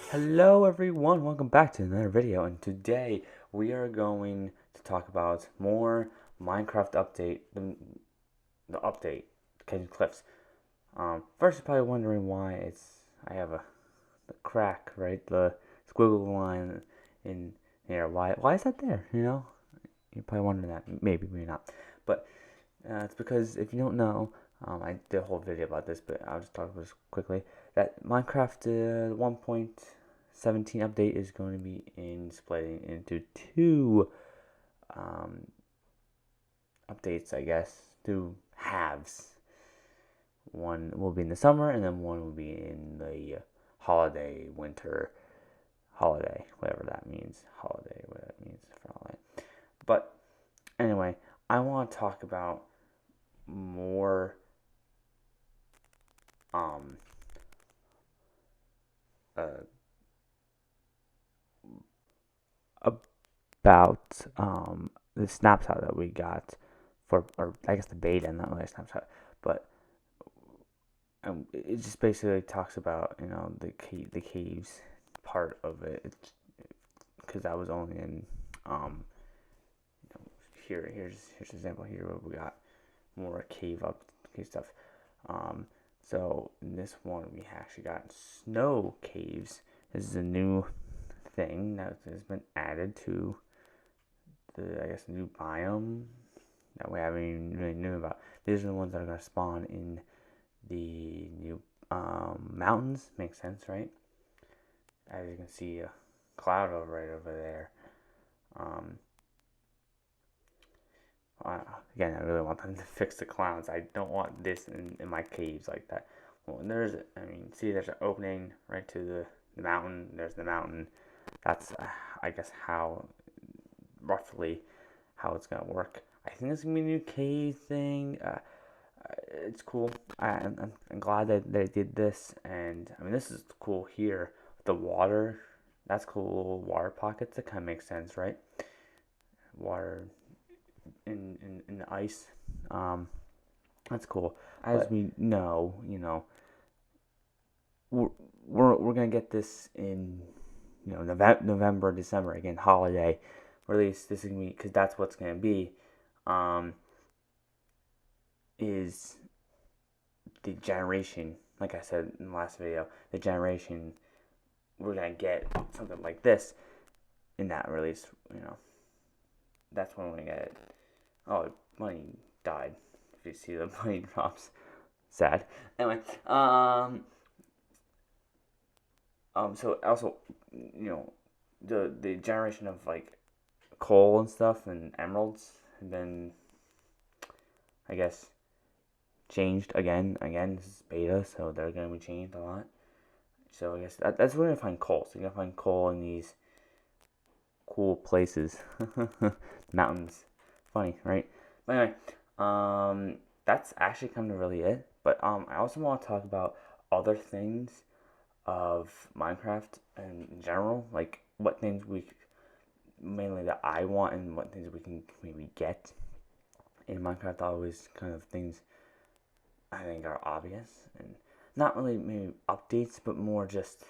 Hello everyone, welcome back to another video, and today we are going to talk about more Minecraft update, the update, Catching Cliffs. First you're probably wondering why I have the crack, right, the squiggle line in here, why is that there, You're probably wondering that, maybe not, but it's because if you don't know, I did a whole video about this, but I'll just talk about this quickly, that Minecraft 1.17 update is going to be splitting into two updates, I guess, two halves. One will be in the summer, and then one will be in the winter holiday, whatever that means, whatever that means for holiday. But anyway, I want to talk about more about the snapshot that we got or I guess the beta, not really a snapshot, but it just basically talks about the caves part of it, because I was only in here's an example here where we got more cave stuff. So in this one we actually got snow caves. This is a new thing that has been added to the new biome that we haven't even really knew about. These are the ones that are going to spawn in the new mountains. Makes sense, right? As you can see, a cloud right over there. Again, I really want them to fix the clouds. I don't want this in my caves like that. Well, there's an opening right to the mountain. There's the mountain. That's, I guess, roughly how it's gonna work. I think it's gonna be a new cave thing. It's cool. I'm glad that they did this, and this is cool here. The water, that's cool. Water pockets. That kind of makes sense, right? Water in the ice. That's cool. As we know, we're gonna get this in November, December, again, holiday release. This is gonna be, because that's what's gonna be. Is the generation, like I said in the last video, the generation we're gonna get something like this in that release. That's when we're gonna get it. Oh, money died. If you see the money drops, sad. Anyway, so also, the generation of coal and stuff and emeralds have been, I guess, changed again. This is beta, so they're gonna be changed a lot. So I guess that's where you're gonna find coal. So you're gonna find coal in these cool places, mountains. Funny, right? But anyway, that's actually kind of really it. But I also want to talk about other things of Minecraft in general, like what things mainly that I want, and what things we can maybe get in Minecraft. Always kind of things I think are obvious, and not really maybe updates, but more just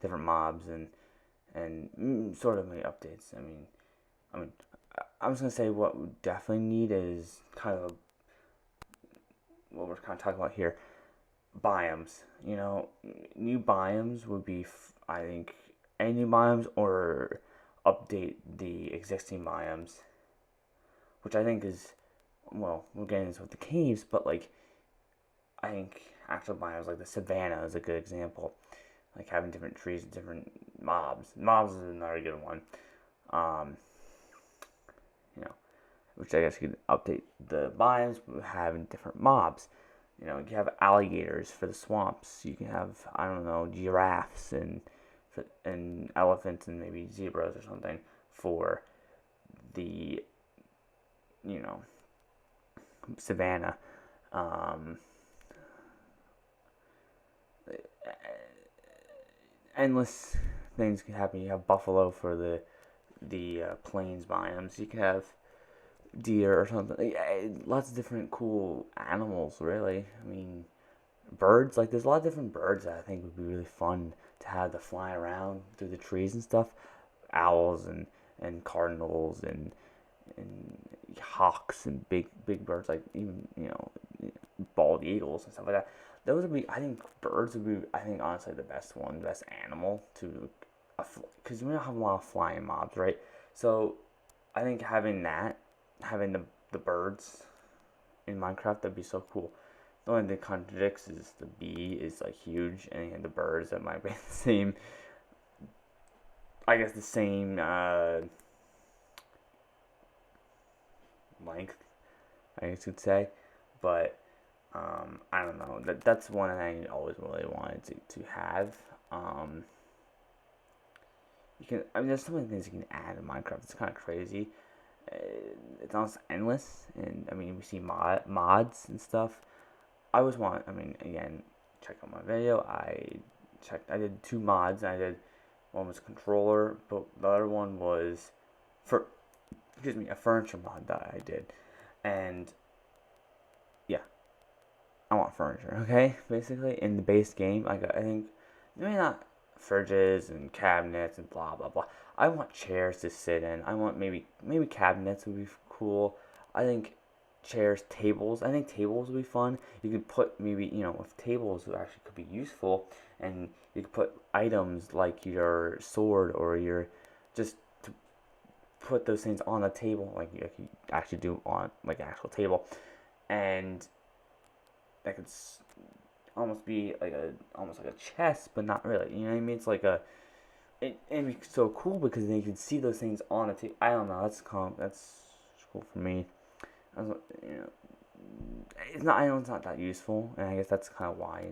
different mobs and sort of maybe updates. I was gonna say what we definitely need is kind of what we're kind of talking about here. Biomes, new biomes would be, I think, any new biomes or update the existing biomes, which I think is, well, we're getting into with the caves, but I think actual biomes like the savannah is a good example, like having different trees and different mobs. Mobs is another good one. Which I guess you could update the biomes having different mobs. You have alligators for the swamps. You can have, I don't know, giraffes and elephants and maybe zebras or something for the savannah. Endless things can happen. You have buffalo for the plains biomes. You can have deer or something. Lots of different cool animals, really. I mean, birds. Like, there's a lot of different birds that I think would be really fun to have to fly around through the trees and stuff. Owls and cardinals and hawks and big birds, like even bald eagles and stuff like that. Those would be, I think, birds would be, I think, honestly, the best one, the best animal to, because we don't have a lot of flying mobs, right? So I think having the birds in Minecraft, that'd be so cool. The only thing that contradicts is the bee is like huge, and the birds that might be the same. I guess the same length, I guess you'd say, but I don't know. That's one I always really wanted to have. Um, you can. I mean, there's so many things you can add in Minecraft. It's kind of crazy. Uh, it's almost endless, and I mean, we see mods and stuff. I always want. I mean, again, check out my video. I did two mods. I did one was controller, but the other one was for excuse me, a furniture mod that I did, and yeah, I want furniture. Okay, basically in the base game, I think maybe not fridges and cabinets and blah blah blah. I want chairs to sit in. I want maybe cabinets would be cool. I think chairs, tables. I think tables would be fun. You could put maybe if tables actually could be useful, and you could put items like your sword or your just put those things on a table like you actually do on like an actual table, and that could almost be like a chest, but not really. You know what I mean? It's like it'd be so cool because then you can see those things on a table. I don't know. That's cool for me. I was, you know, it's not. I know it's not that useful, and I guess that's kind of why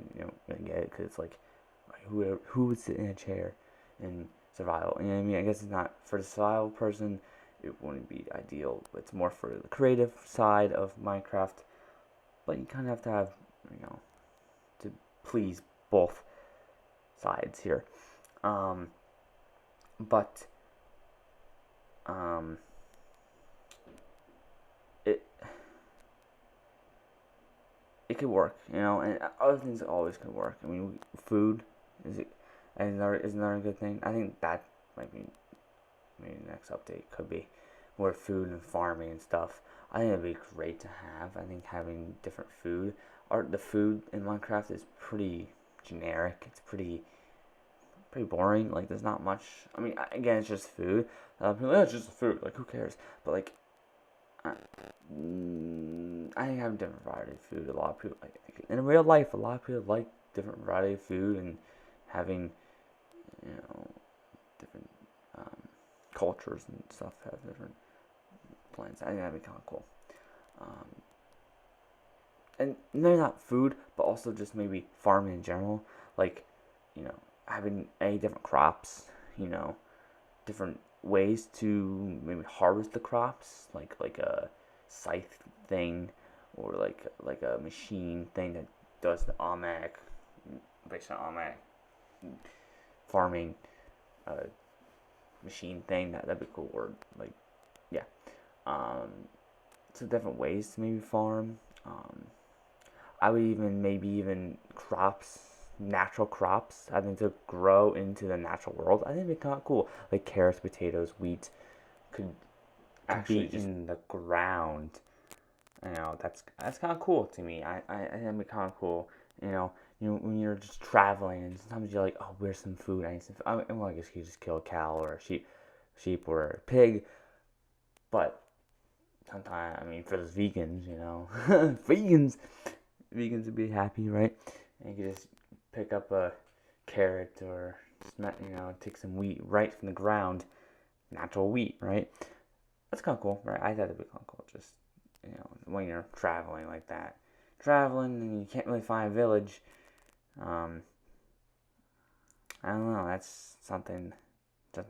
I get it because it's like who would sit in a chair in survival? You know what I mean? I guess it's not for the survival person. It wouldn't be ideal. It's more for the creative side of Minecraft. But you kind of have to have to please both sides here. Um, but it it could work, and other things always can work. I mean, food is it is another good thing. I think that might be maybe the next update could be more food and farming and stuff. I think it'd be great to have. I think having different food, the food in Minecraft is pretty generic. It's pretty boring. Like there's not much. I mean, again, it's just food. People, it's just food. Like who cares? But like, I, I think having different variety of food. A lot of people like in real life. A lot of people like different variety of food and having you know different cultures and stuff have different plans. I think that'd be kind of cool. Um, and maybe not food, but also just maybe farming in general. Like, having any different crops, different ways to maybe harvest the crops, like a scythe thing, or like a machine thing that does the automatic, based on automatic farming machine thing. That'd be cool. Or like, yeah. Um, so different ways to maybe farm. I would maybe even crops, natural crops. I think to grow into the natural world. I think it'd be kind of cool. Like carrots, potatoes, wheat could actually be in the ground. That's kind of cool to me. I think it'd be kind of cool. When you're just traveling and sometimes you're like, oh, where's some food? I need some food. Well, I guess you could just kill a cow or a sheep or a pig. But sometimes, I mean, for those vegans, vegans would be happy, right? And you could just pick up a carrot or take some wheat right from the ground, natural wheat, right? That's kind of cool, right? I thought it'd be kind of cool. Just when you're traveling like that, and you can't really find a village. I don't know. That's something to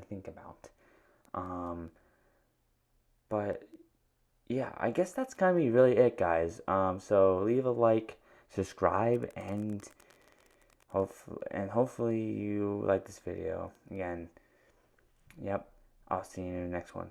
think about. But yeah, I guess that's gonna be really it, guys. So leave a like, subscribe, and hopefully you like this video. Again, yep. I'll see you in the next one.